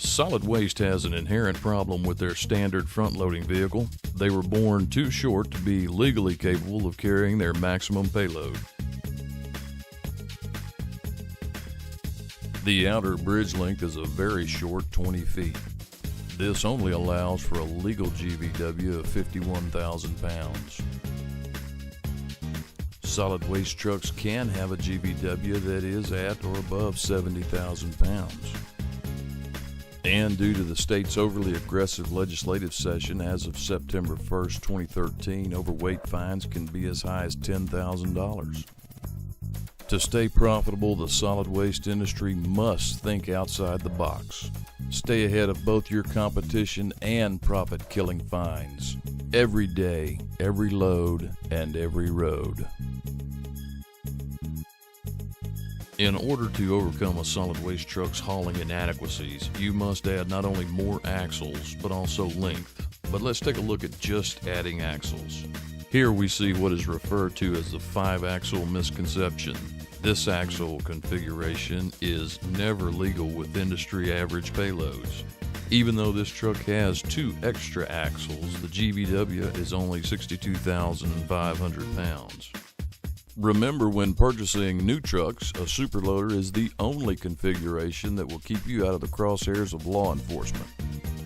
Solid Waste has an inherent problem with their standard front-loading vehicle. They were born too short to be legally capable of carrying their maximum payload. The outer bridge length is a very short 20 feet. This only allows for a legal GVW of 51,000 pounds. Solid waste trucks can have a GVW that is at or above 70,000 pounds. And due to the state's overly aggressive legislative session as of September 1st, 2013, overweight fines can be as high as $10,000. To stay profitable, the solid waste industry must think outside the box. Stay ahead of both your competition and profit-killing fines. Every day, every load, and every road. In order to overcome a solid waste truck's hauling inadequacies, you must add not only more axles, but also length. But let's take a look at just adding axles. Here we see what is referred to as the 5-axle misconception. This axle configuration is never legal with industry average payloads. Even though this truck has 2 extra axles, the GVW is only 62,500 pounds. Remember, when purchasing new trucks, a superloader is the only configuration that will keep you out of the crosshairs of law enforcement.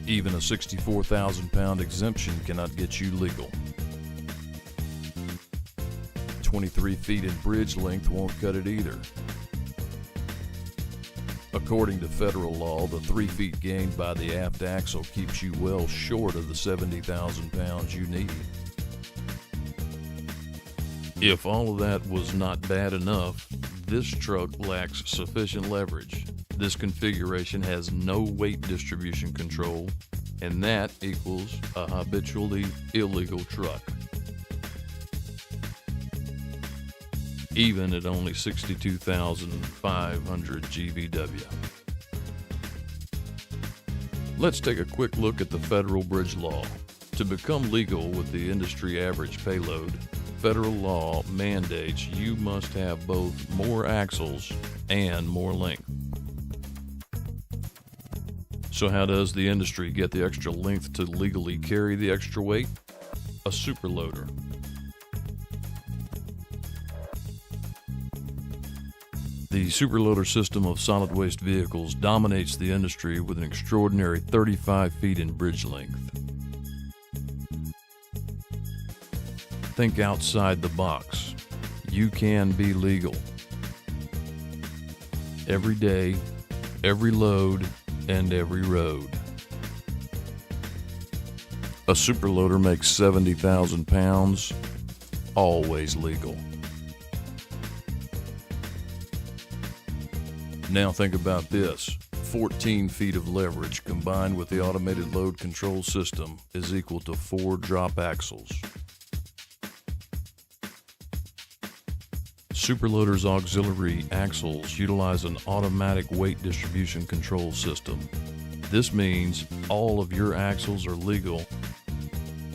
Even a 64,000-pound exemption cannot get you legal. 23 feet in bridge length won't cut it either. According to federal law, the 3 feet gained by the aft axle keeps you well short of the 70,000 pounds you need. If all of that was not bad enough, this truck lacks sufficient leverage. This configuration has no weight distribution control, and that equals a habitually illegal truck. Even at only 62,500 GVW. Let's take a quick look at the federal bridge law. To become legal with the industry average payload, federal law mandates you must have both more axles and more length. So how does the industry get the extra length to legally carry the extra weight? A superloader. The superloader system of solid waste vehicles dominates the industry with an extraordinary 35 feet in bridge length. Think outside the box. You can be legal. Every day, every load, and every road. A superloader makes 70,000 pounds, always legal. Now think about this. 14 feet of leverage combined with the automated load control system is equal to 4 drop axles. Superloader's auxiliary axles utilize an automatic weight distribution control system. This means all of your axles are legal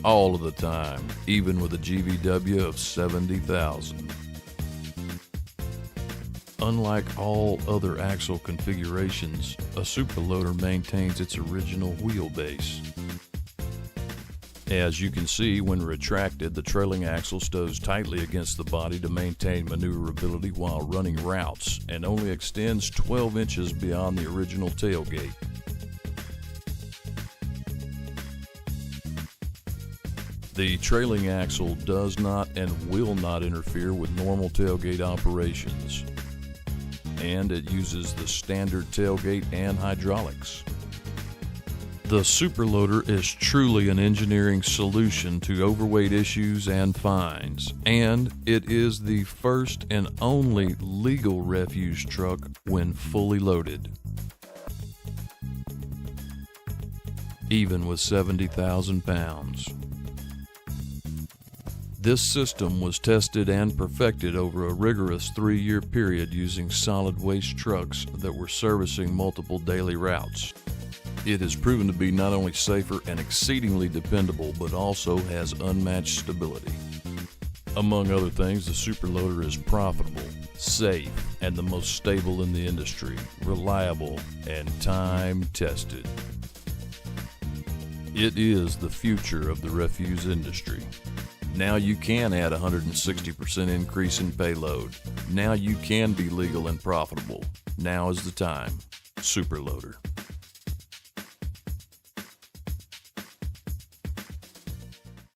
all of the time, even with a GVW of 70,000. Unlike all other axle configurations, a superloader maintains its original wheelbase. As you can see, when retracted, the trailing axle stows tightly against the body to maintain maneuverability while running routes, and only extends 12 inches beyond the original tailgate. The trailing axle does not and will not interfere with normal tailgate operations, and it uses the standard tailgate and hydraulics. The superloader is truly an engineering solution to overweight issues and fines, and it is the first and only legal refuse truck when fully loaded, even with 70,000 pounds. This system was tested and perfected over a rigorous 3-year period using solid waste trucks that were servicing multiple daily routes. It has proven to be not only safer and exceedingly dependable, but also has unmatched stability. Among other things, the superloader is profitable, safe, and the most stable in the industry, reliable and time-tested. It is the future of the refuse industry. Now you can add 160% increase in payload. Now you can be legal and profitable. Now is the time. Superloader.